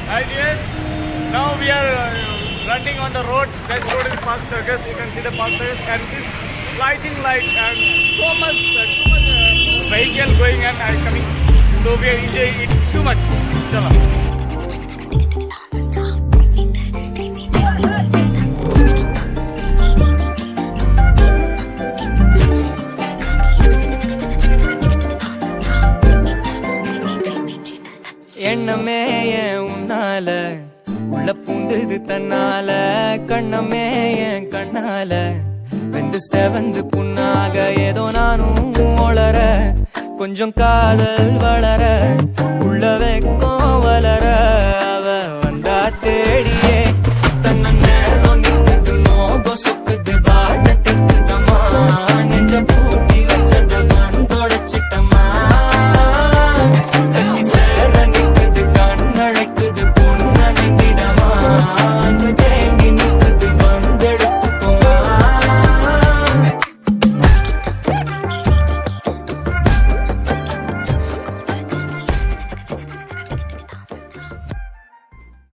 And yes, now we are running on the road. This road is Park Circus. You can see the Park Circus and this lighting light and so much vehicle going and coming. So we are enjoying it too much. Chala. எண்ணமே ஏன் உன்னால உள்ள பூந்தது தன்னால கண்ணமே என் கண்ணால வெந்து செவந்து புண்ணாக ஏதோ நானும் ஒளர கொஞ்சம் காதல் வளர உள்ள வெக்கம்